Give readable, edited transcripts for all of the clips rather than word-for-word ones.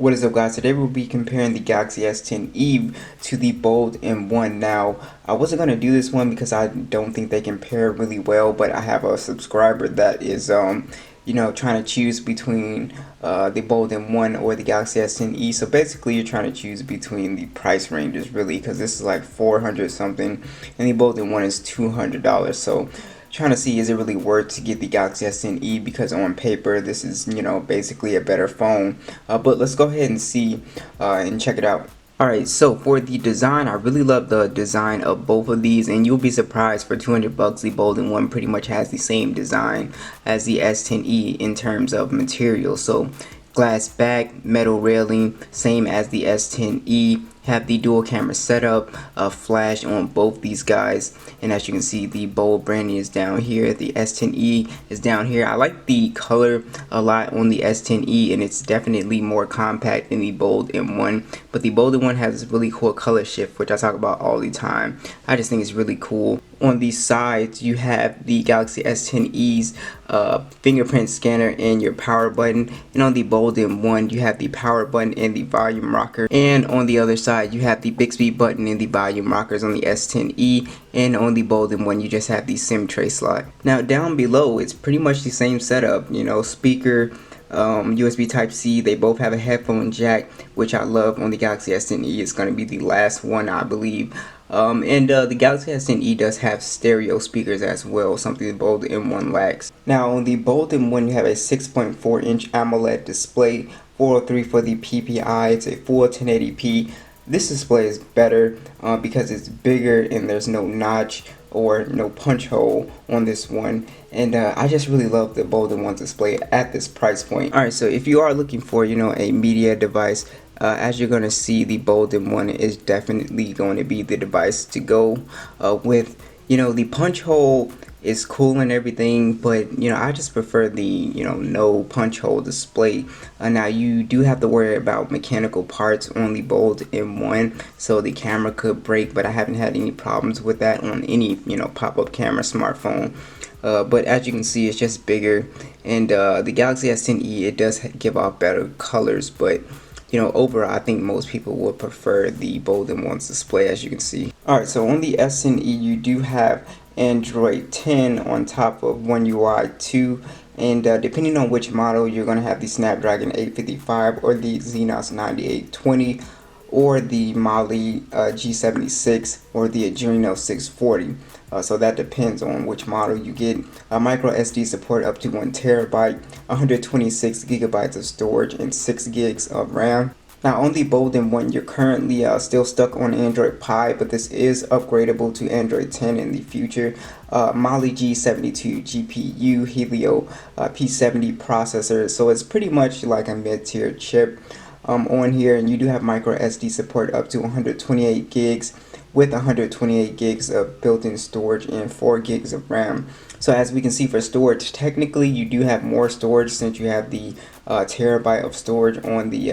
What is up, guys? Today we'll be comparing the Galaxy S10e to the Bold M1. Now, I wasn't going to do this one because I don't think they compare really well, but I have a subscriber that is trying to choose between the Bold M1 or the Galaxy S10e. So basically you're trying to choose between the price ranges, really, because this is like 400 something and the Bold M1 is $200. So trying to see, is it really worth to get the Galaxy S10e, because on paper this is basically a better phone, but let's go ahead and see and check it out. Alright, so for the design, I really love the design of both of these, and you'll be surprised, for 200 bucks the Bold M1 pretty much has the same design as the S10e in terms of material. So glass back, metal railing, same as the S10e. Have the dual camera setup, flash on both these guys, and as you can see, the Bold branding is down here, the S10e is down here. I like the color a lot on the S10e, and it's definitely more compact than the Bold M1, but the Bold M1 has this really cool color shift, which I talk about all the time. I just think it's really cool. On the sides, you have the Galaxy S10e's fingerprint scanner and your power button, and on the Bold M1 you have the power button and the volume rocker, and on the other side you have the Bixby button and the volume rockers on the S10e, and on the Bold M1 you just have the SIM tray slot. Now down below, it's pretty much the same setup, speaker, USB Type-C. They both have a headphone jack, which I love. On the Galaxy S10e, it's going to be the last one, I believe. The Galaxy S10e does have stereo speakers as well, something the Bold M1 lacks. Now on the Bold M1 you have a 6.4-inch AMOLED display, 403 for the PPI. It's a full 1080p. This display is better because it's bigger and there's no notch or no punch hole on this one, and I just really love the Bold M1 display at this price point. Alright, so if you are looking for a media device, as you're going to see, the Bold M1 is definitely going to be the device to go with. The punch hole is cool and everything, but I just prefer the no punch hole display. Now you do have to worry about mechanical parts on the Bold M1, so the camera could break, but I haven't had any problems with that on any pop-up camera smartphone. But as you can see, it's just bigger, and the Galaxy S10e, it does give off better colors, but overall, I think most people would prefer the Bold M1's display, as you can see. Alright, so on the S10e, you do have Android 10 on top of One UI 2, and depending on which model, you're going to have the Snapdragon 855 or the Exynos 9820 or the Mali G76 or the Adreno 640. So that depends on which model you get. Micro SD support up to 1 terabyte, 126 gigabytes of storage, and 6 gigs of RAM. Now on the Bold M1, you're currently still stuck on Android Pie, but this is upgradable to Android 10 in the future. Mali G72 GPU, Helio P70 processor, so it's pretty much like a mid-tier chip on here, and you do have micro SD support up to 128 gigs with 128 gigs of built-in storage and 4 gigs of RAM. So as we can see, for storage, technically you do have more storage since you have the terabyte of storage on the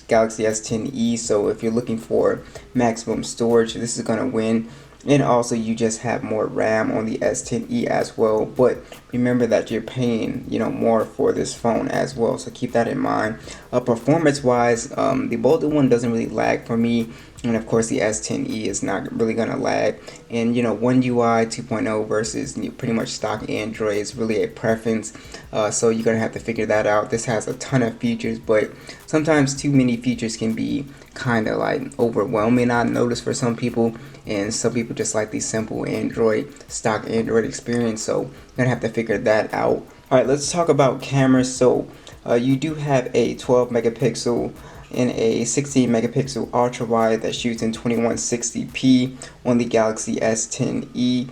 Galaxy S10e. So if you're looking for maximum storage, this is going to win. And also you just have more RAM on the S10e as well, but remember that you're paying more for this phone as well, so keep that in mind. Performance wise, the Bold M1 doesn't really lag for me, and of course the S10e is not really gonna lag. And One UI 2.0 versus pretty much stock Android is really a preference, so you're gonna have to figure that out. This has a ton of features, but sometimes too many features can be kind of like overwhelming, I noticed, for some people, and some people just like the simple stock Android experience, so you're gonna have to figure that out. Alright, let's talk about cameras. So you do have a 12 megapixel and a 16 megapixel ultra wide that shoots in 2160p on the Galaxy S10e,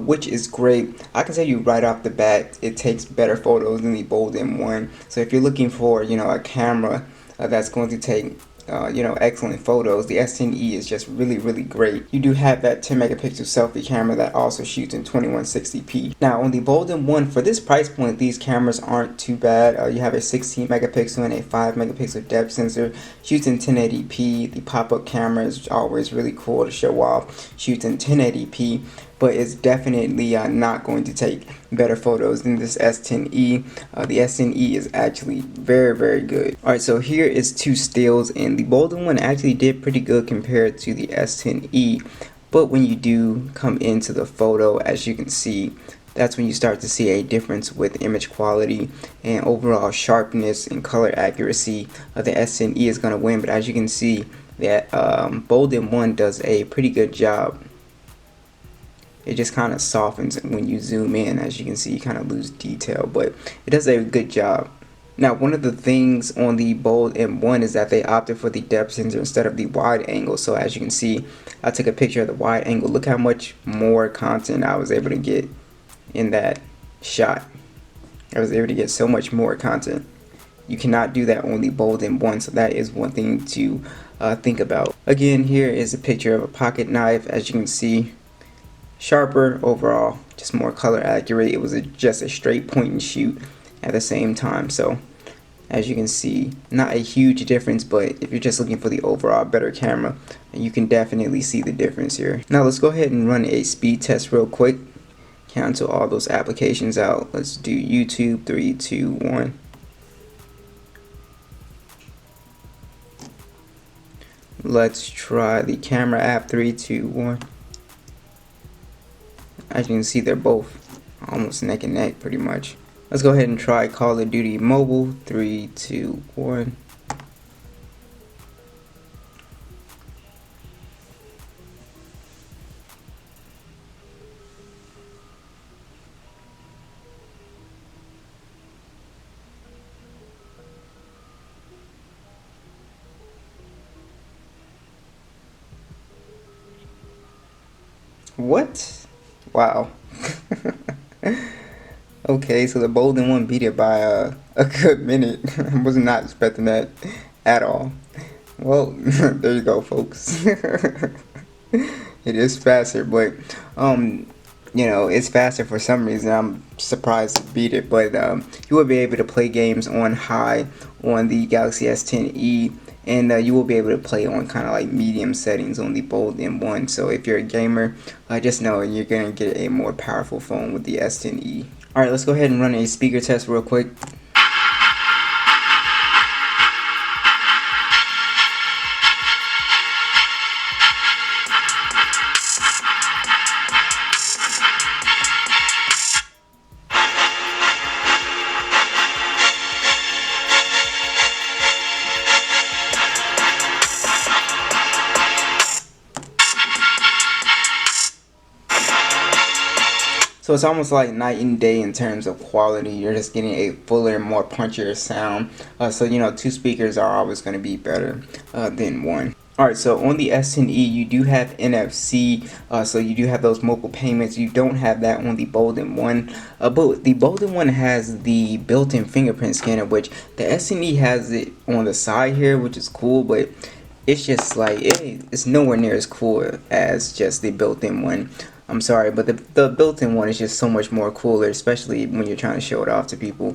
which is great. I can tell you right off the bat, it takes better photos than the Bold M1. So if you're looking for a camera that's going to take excellent photos, the S10e is just really great. You do have that 10 megapixel selfie camera that also shoots in 2160p. Now on the Bold M1, for this price point, these cameras aren't too bad. You have a 16 megapixel and a 5 megapixel depth sensor, shoots in 1080p. The pop-up camera is always really cool to show off, shoots in 1080p. but it's definitely not going to take better photos than this S10e. The S10e is actually very good. Alright, so here is two stills, and the Bolden one actually did pretty good compared to the S10e, but when you do come into the photo, as you can see, that's when you start to see a difference with image quality and overall sharpness and color accuracy. The S10e is going to win, but as you can see, that Bolden 1 does a pretty good job. It just kind of softens when you zoom in. As you can see, you kind of lose detail, but it does a good job. Now, one of the things on the Bolden 1 is that they opted for the depth sensor instead of the wide angle. So as you can see, I took a picture of the wide angle. Look how much more content I was able to get in that shot. I was able to get so much more content. You cannot do that on the Bolden 1, so that is one thing to think about. Again, here is a picture of a pocket knife. As you can see, sharper overall, just more color accurate. It was just a straight point and shoot at the same time. So as you can see, not a huge difference, but if you're just looking for the overall better camera, you can definitely see the difference here. Now let's go ahead and run a speed test real quick. Cancel all those applications out. Let's do YouTube. 3, 2, 1. Let's try the camera app. 3, 2, 1. As you can see, they're both almost neck and neck pretty much. Let's go ahead and try Call of Duty Mobile. 3, 2, 1. What? Wow. Okay, so the Bolden 1 beat it by a good minute. I was not expecting that at all. Well, there you go, folks. It is faster, but you know, it's faster for some reason. I'm surprised to beat it, but you will be able to play games on high on the Galaxy S10e, and you will be able to play on kind of like medium settings on the Bolden 1. So if you're a gamer, just know you're going to get a more powerful phone with the S10e. Alright, let's go ahead and run a speaker test real quick. So it's almost like night and day in terms of quality. You're just getting a fuller, more punchier sound. So you know, two speakers are always going to be better than one. Alright, so on the S10e you do have NFC, so you do have those mobile payments. You don't have that on the Bolden 1, but the Bolden 1 has the built-in fingerprint scanner, which the S10e has it on the side here, which is cool, but it's just like, it's nowhere near as cool as just the built-in one. I'm sorry, but the built-in one is just so much more cooler, especially when you're trying to show it off to people.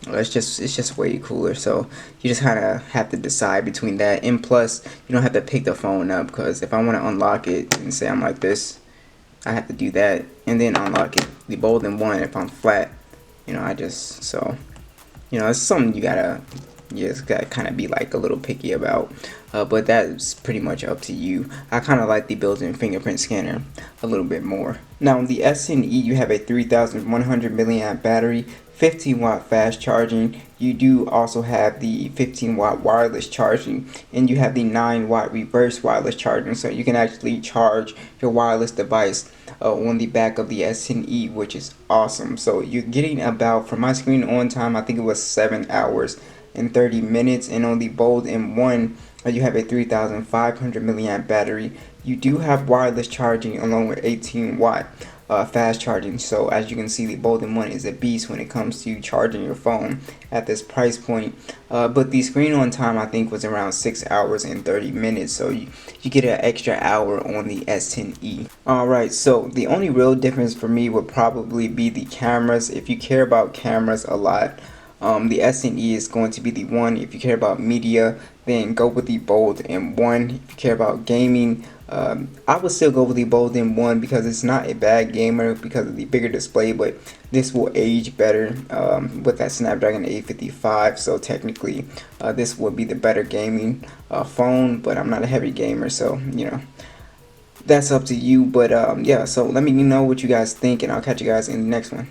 It's just way cooler. So you just kind of have to decide between that, and plus you don't have to pick the phone up, because if I want to unlock it and say I'm like this, I have to do that and then unlock it. The Bolden 1, if I'm flat, you know, so you know, it's something you just gotta kind of be like a little picky about, but that's pretty much up to you. I kind of like the built-in fingerprint scanner a little bit more. Now on the S10e you have a 3100 milliamp battery, 15 watt fast charging. You do also have the 15 watt wireless charging, and you have the 9 watt reverse wireless charging, so you can actually charge your wireless device on the back of the S10e, which is awesome. So you're getting about, from my screen on time, I think it was 7 hours and 30 minutes, and on the Bolden 1 you have a 3500 milliamp battery. You do have wireless charging along with 18 watt fast charging. So as you can see, the Bolden 1 is a beast when it comes to charging your phone at this price point, but the screen on time I think was around 6 hours and 30 minutes, so you get an extra hour on the S10e. Alright, so the only real difference for me would probably be the cameras. If you care about cameras a lot, the S10e is going to be the one. If you care about media, then go with the Bolden 1. If you care about gaming, I would still go with the Bold M1 because it's not a bad gamer because of the bigger display, but this will age better with that Snapdragon 855. So technically, this would be the better gaming phone, but I'm not a heavy gamer, so you know, that's up to you. But yeah, so let me know what you guys think, and I'll catch you guys in the next one.